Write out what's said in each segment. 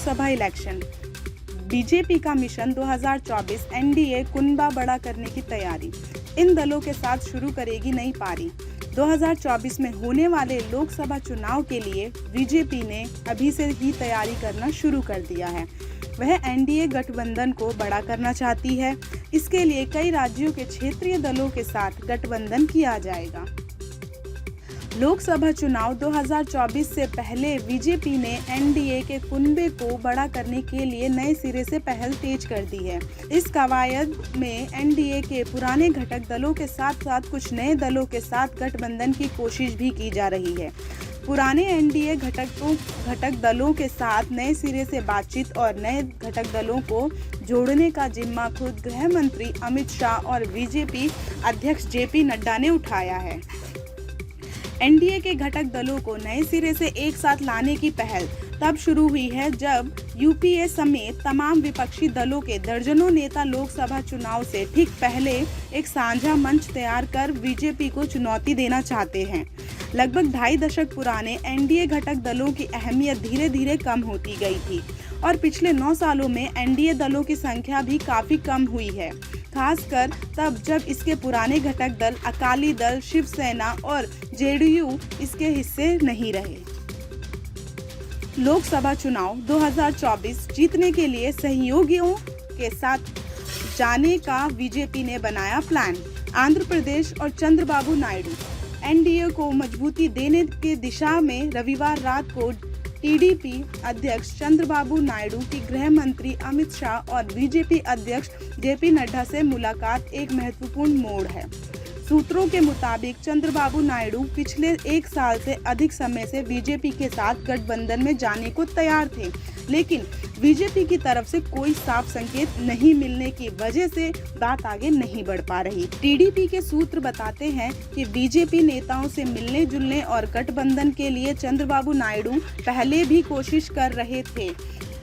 Lok Sabha election, BJP का mission 2024 NDA कुनबा बड़ा करने की तैयारी, इन दलों के साथ शुरू करेगी नई पारी। 2024 में होने वाले लोकसभा चुनाव के लिए बीजेपी ने अभी से ही तैयारी करना शुरू कर दिया है। वह एनडीए गठबंधन को बड़ा करना चाहती है। इसके लिए कई राज्यों के क्षेत्रीय दलों के साथ गठबंधन किया जाएगा। लोकसभा चुनाव 2024 से पहले बीजेपी ने एनडीए के कुनबे को बड़ा करने के लिए नए सिरे से पहल तेज कर दी है। इस कवायद में एनडीए के पुराने घटक दलों के साथ साथ कुछ नए दलों के साथ गठबंधन की कोशिश भी की जा रही है। पुराने एनडीए घटक दलों के साथ नए सिरे से बातचीत और नए घटक दलों को जोड़ने का जिम्मा खुद गृह मंत्री अमित शाह और बीजेपी अध्यक्ष जेपी नड्डा ने उठाया है। एनडीए के घटक दलों को नए सिरे से एक साथ लाने की पहल तब शुरू हुई है जब यूपीए समेत तमाम विपक्षी दलों के दर्जनों नेता लोकसभा चुनाव से ठीक पहले एक साझा मंच तैयार कर बीजेपी को चुनौती देना चाहते हैं। लगभग 2.5 दशक पुराने एनडीए घटक दलों की अहमियत धीरे धीरे कम होती गई थी और पिछले 9 सालों में एनडीए दलों की संख्या भी काफी कम हुई है, खासकर तब जब इसके पुराने घटक दल अकाली दल, शिवसेना और जेडीयू इसके हिस्से नहीं रहे। लोकसभा चुनाव 2024 जीतने के लिए सहयोगियों के साथ जाने का बीजेपी ने बनाया प्लान। आंध्र प्रदेश और चंद्रबाबू नायडू एनडीए को मजबूती देने की दिशा में रविवार रात को टीडीपी अध्यक्ष चंद्रबाबू नायडू की गृह मंत्री अमित शाह और बीजेपी अध्यक्ष जेपी नड्डा से मुलाकात एक महत्वपूर्ण मोड़ है। सूत्रों के मुताबिक चंद्रबाबू नायडू पिछले 1 साल से अधिक समय से बीजेपी के साथ गठबंधन में जाने को तैयार थे, लेकिन बीजेपी की तरफ से कोई साफ संकेत नहीं मिलने की वजह से बात आगे नहीं बढ़ पा रही। टीडीपी के सूत्र बताते हैं कि बीजेपी नेताओं से मिलने जुलने और गठबंधन के लिए चंद्रबाबू नायडू पहले भी कोशिश कर रहे थे,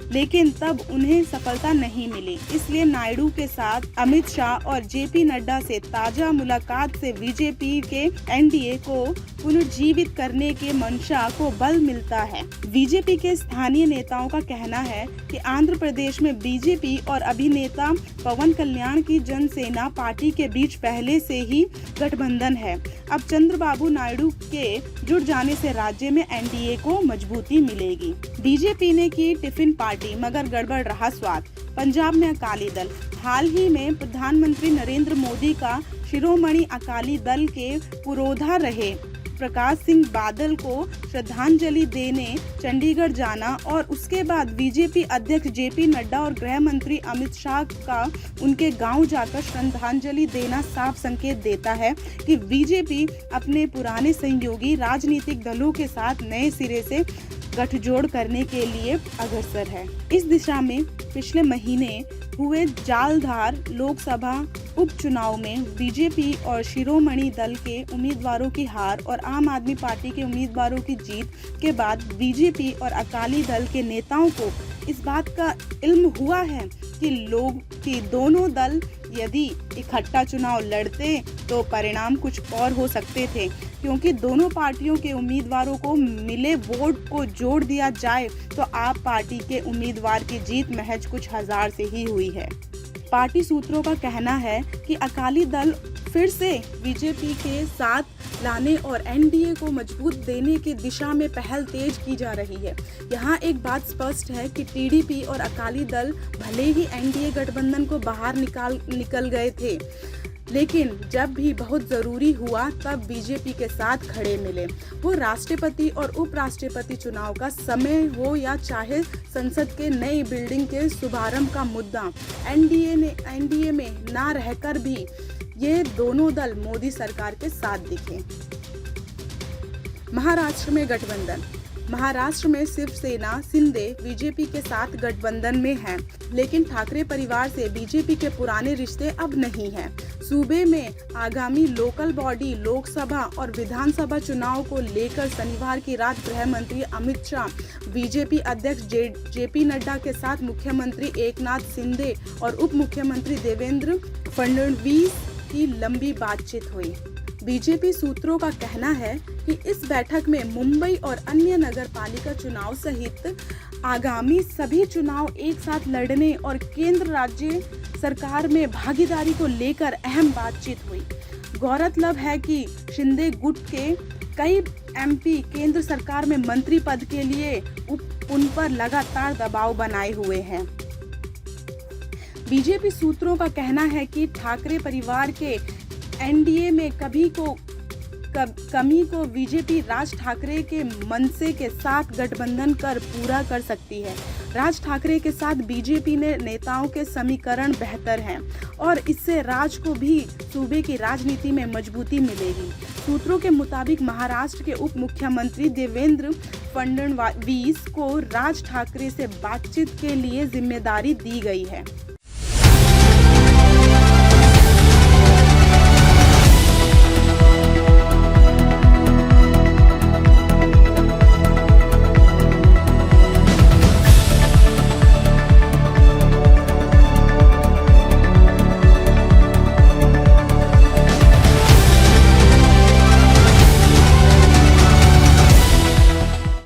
लेकिन तब उन्हें सफलता नहीं मिली। इसलिए नायडू के साथ अमित शाह और जेपी नड्डा से ताजा मुलाकात से बीजेपी के एनडीए को पुनर्जीवित करने के मंशा को बल मिलता है। बीजेपी के स्थानीय नेताओं का कहना है कि आंध्र प्रदेश में बीजेपी और अभिनेता पवन कल्याण की जनसेना पार्टी के बीच पहले से ही गठबंधन है। अब चंद्रबाबू नायडू के जुड़ जाने से राज्य में एनडीए को मजबूती मिलेगी। बीजेपी ने की टिफिन पार्टी मगर गड़बड़ रहा स्वाद। पंजाब में अकाली दल हाल ही में प्रधानमंत्री नरेंद्र मोदी का शिरोमणि अकाली दल के पुरोधा रहे प्रकाश सिंह बादल को श्रद्धांजलि देने चंडीगढ़ जाना और उसके बाद बीजेपी अध्यक्ष जेपी नड्डा और गृह मंत्री अमित शाह का उनके गांव जाकर श्रद्धांजलि देना साफ संकेत देता है कि बीजेपी अपने पुराने सहयोगी राजनीतिक दलों के साथ नए सिरे से गठजोड़ करने के लिए अग्रसर है। इस दिशा में पिछले महीने हुए जालधार लोकसभा उपचुनाव में बीजेपी और शिरोमणि दल के उम्मीदवारों की हार और आम आदमी पार्टी के उम्मीदवारों की जीत के बाद बीजेपी और अकाली दल के नेताओं को इस बात का इल्म हुआ है कि दोनों दल यदि इकट्ठा चुनाव लड़ते तो परिणाम कुछ और हो सकते थे, क्योंकि दोनों पार्टियों के उम्मीदवारों को मिले वोट को जोड़ दिया जाए तो आप पार्टी के उम्मीदवार की जीत महज कुछ हजार से ही हुई है। पार्टी सूत्रों का कहना है कि अकाली दल फिर से बीजेपी के साथ लाने और एनडीए को मजबूत देने की दिशा में पहल तेज की जा रही है। यहाँ एक बात स्पष्ट है कि टीडीपी और अकाली दल भले ही एनडीए गठबंधन को बाहर निकल गए थे, लेकिन जब भी बहुत जरूरी हुआ तब बीजेपी के साथ खड़े मिले। वो राष्ट्रपति और उपराष्ट्रपति चुनाव का समय हो या चाहे संसद के नई बिल्डिंग के शुभारंभ का मुद्दा, एनडीए में ना रहकर भी ये दोनों दल मोदी सरकार के साथ दिखे। महाराष्ट्र में गठबंधन। महाराष्ट्र में शिवसेना शिंदे बीजेपी के साथ गठबंधन में है, लेकिन ठाकरे परिवार से बीजेपी के पुराने रिश्ते अब नहीं हैं। सूबे में आगामी लोकल बॉडी लोकसभा और विधानसभा चुनाव को लेकर शनिवार की रात गृह मंत्री अमित शाह बीजेपी अध्यक्ष जेपी नड्डा के साथ मुख्यमंत्री एकनाथ शिंदे और उप मुख्यमंत्री देवेंद्र फडणवीस की लंबी बातचीत हुई। बीजेपी सूत्रों का कहना है कि इस बैठक में मुंबई और अन्य नगर पालिका चुनाव सहित आगामी सभी चुनाव एक साथ लड़ने और केंद्र राज्य सरकार में भागीदारी को लेकर अहम बातचीत हुई। गौरतलब है कि शिंदे गुट के कई एमपी केंद्र सरकार में मंत्री पद के लिए उन पर लगातार दबाव बनाए हुए हैं। बीजेपी सूत्रों का कहना है कि ठाकरे परिवार के एनडीए में कमी को बीजेपी राज ठाकरे के मनसे के साथ गठबंधन कर पूरा कर सकती है। राज ठाकरे के साथ बीजेपी ने नेताओं के समीकरण बेहतर हैं और इससे राज को भी सूबे की राजनीति में मजबूती मिलेगी। सूत्रों के मुताबिक महाराष्ट्र के उप मुख्यमंत्री देवेंद्र फडणवीस को राज ठाकरे से बातचीत के लिए जिम्मेदारी दी गई है।